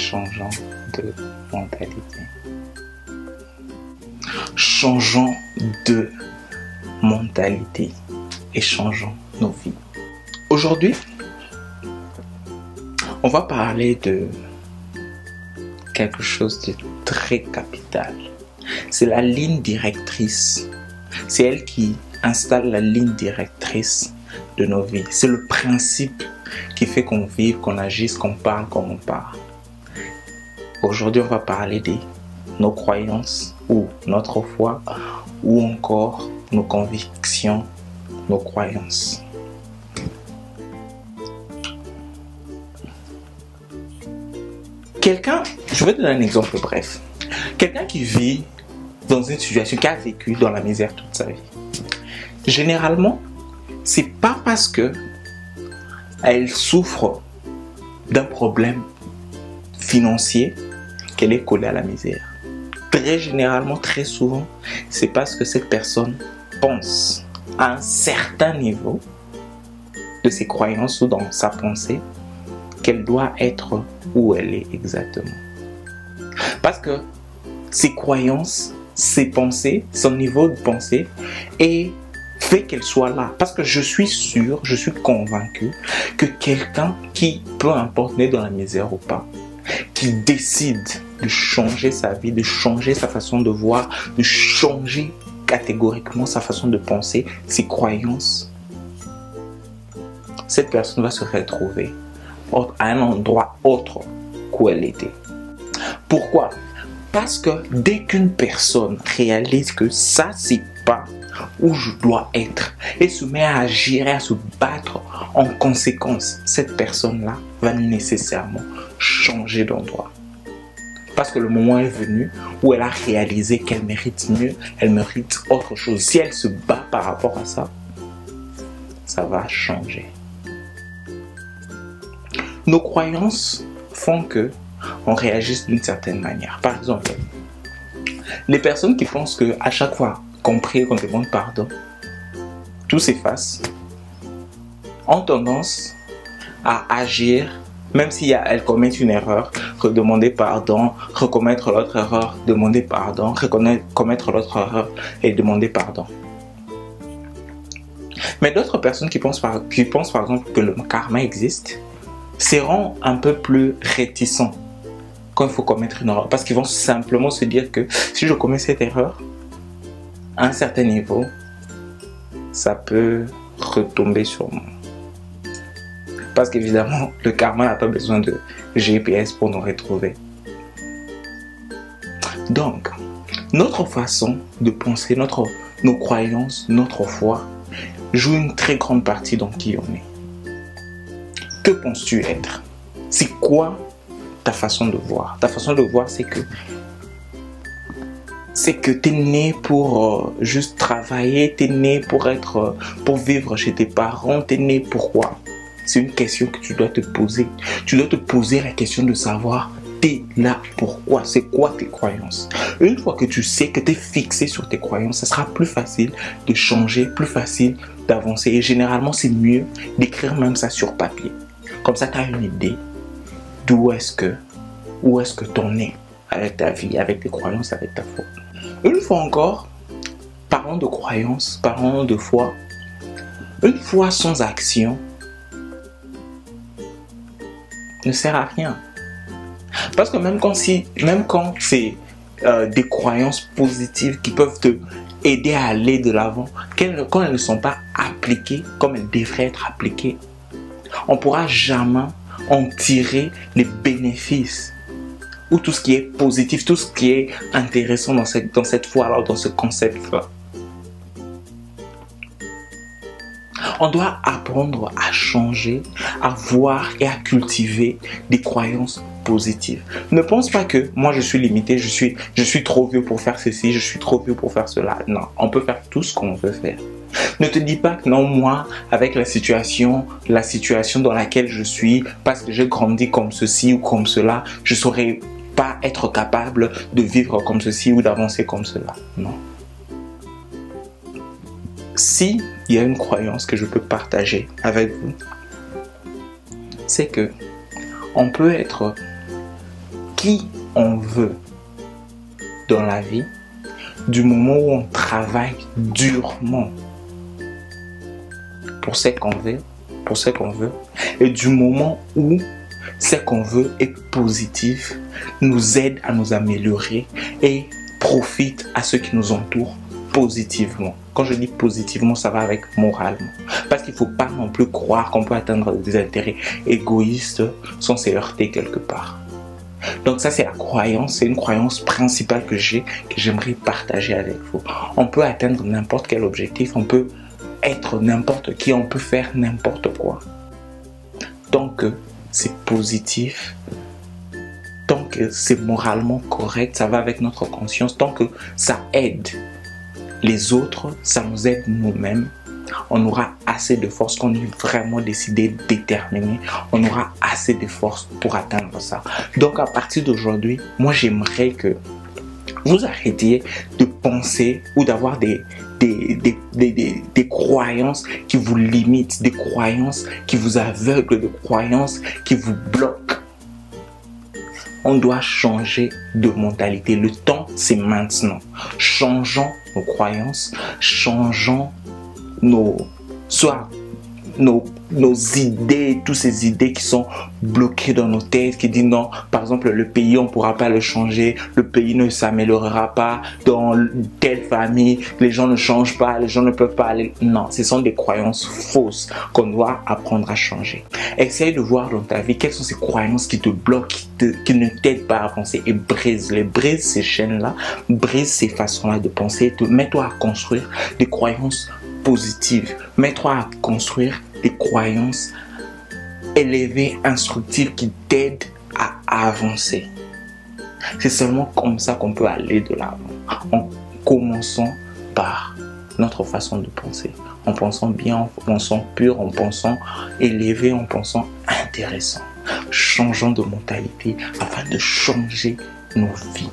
changeons de mentalité. Changeons de mentalité et changeons nos vies. Aujourd'hui, on va parler de quelque chose de très capital. C'est la ligne directrice. C'est elle qui installe la ligne directrice de nos vies. C'est le principe qui fait qu'on vive, qu'on agisse, qu'on parle comme on parle. Aujourd'hui, on va parler de nos croyances ou notre foi ou encore nos convictions, nos croyances. Je vais te donner un exemple bref. Quelqu'un qui vit dans une situation, qui a vécu dans la misère toute sa vie. Généralement, c'est pas parce que elle souffre d'un problème financier qu'elle est collée à la misère. Très généralement, très souvent, c'est parce que cette personne pense à un certain niveau de ses croyances ou dans sa pensée qu'elle doit être où elle est exactement. Parce que ses croyances, ses pensées, son niveau de pensée et fait qu'elle soit là. Parce que je suis sûr, je suis convaincu que quelqu'un qui, peu importe, né dans la misère ou pas, qui décide de changer sa vie, de changer sa façon de voir, de changer catégoriquement sa façon de penser, ses croyances, cette personne va se retrouver à un endroit autre qu'où elle était. Pourquoi? Parce que dès qu'une personne réalise que ça, c'est pas où je dois être et se met à agir et à se battre en conséquence, cette personne-là va nécessairement changer d'endroit. Parce que le moment est venu où elle a réalisé qu'elle mérite mieux, elle mérite autre chose. Si elle se bat par rapport à ça, ça va changer. Nos croyances font que on réagisse d'une certaine manière. Par exemple, les personnes qui pensent que à chaque fois qu'on prie, qu'on demande pardon, tout s'efface, ont tendance à agir, même si elles commettent une erreur, redemander pardon, recommettre l'autre erreur, demander pardon, commettre l'autre erreur et demander pardon. Mais d'autres personnes qui pensent par exemple que le karma existe, seront un peu plus réticents quand il faut commettre une erreur. Parce qu'ils vont simplement se dire que si je commets cette erreur, à un certain niveau, ça peut retomber sur moi. Parce qu'évidemment, le karma n'a pas besoin de GPS pour nous retrouver. Donc, notre façon de penser, nos croyances, notre foi, joue une très grande partie dans qui on est. Que penses-tu être? C'est quoi ta façon de voir? Ta façon de voir, c'est que tu es né pour juste travailler, tu es né pour vivre chez tes parents, tu es né pourquoi? C'est une question que tu dois te poser. Tu dois te poser la question de savoir, tu es là pourquoi? C'est quoi tes croyances? Une fois que tu sais que tu es fixé sur tes croyances, ça sera plus facile de changer, plus facile d'avancer. Et généralement, c'est mieux d'écrire même ça sur papier. Comme ça, tu as une idée d'où est-ce que tu en es avec ta vie, avec tes croyances, avec ta foi. Une fois encore, parlons de croyances, parlons de foi. Une foi sans action ne sert à rien. Parce que même quand c'est des croyances positives qui peuvent te aider à aller de l'avant, quand elles ne sont pas appliquées comme elles devraient être appliquées, on ne pourra jamais en tirer les bénéfices ou tout ce qui est positif, tout ce qui est intéressant dans cette foi-là, dans ce concept-là. On doit apprendre à changer, à voir et à cultiver des croyances positives. Ne pense pas que moi je suis limité, je suis trop vieux pour faire ceci, je suis trop vieux pour faire cela. Non, on peut faire tout ce qu'on veut faire. Ne te dis pas que non, moi, avec la situation dans laquelle je suis, parce que j'ai grandi comme ceci ou comme cela, je ne saurais pas être capable de vivre comme ceci ou d'avancer comme cela. Non. Si il y a une croyance que je peux partager avec vous, c'est que on peut être qui on veut dans la vie, du moment où on travaille durement pour ce qu'on veut, et du moment où ce qu'on veut est positif, nous aide à nous améliorer et profite à ceux qui nous entourent positivement. Quand je dis positivement, ça va avec moralement. Parce qu'il ne faut pas non plus croire qu'on peut atteindre des intérêts égoïstes sans se heurter quelque part. Donc ça, c'est la croyance, c'est une croyance principale que j'ai, que j'aimerais partager avec vous. On peut atteindre n'importe quel objectif, on peut être n'importe qui, on peut faire n'importe quoi. Tant que c'est positif, tant que c'est moralement correct, ça va avec notre conscience, tant que ça aide les autres, ça nous aide nous-mêmes, on aura assez de force, qu'on est vraiment décidé, déterminé, on aura assez de force pour atteindre ça. Donc à partir d'aujourd'hui, moi j'aimerais que vous arrêtiez de penser ou d'avoir des croyances qui vous limitent, des croyances qui vous aveuglent, des croyances qui vous bloquent. On doit changer de mentalité. Le temps, c'est maintenant. Changeons nos croyances, changeons nos idées, toutes ces idées qui sont bloquées dans nos têtes, qui disent non, par exemple, le pays, on ne pourra pas le changer, le pays ne s'améliorera pas, dans telle famille, les gens ne changent pas, les gens ne peuvent pas aller. Non, ce sont des croyances fausses qu'on doit apprendre à changer. Essaye de voir dans ta vie quelles sont ces croyances qui te bloquent, qui ne t'aident pas à avancer, et brise ces chaînes-là, brise ces façons-là de penser, mets-toi à construire des croyances positives, mets-toi à construire des croyances élevées, instructives qui t'aident à avancer. C'est seulement comme ça qu'on peut aller de l'avant, en commençant par notre façon de penser, en pensant bien, en pensant pur, en pensant élevé, en pensant intéressant. Changeons de mentalité afin de changer nos vies.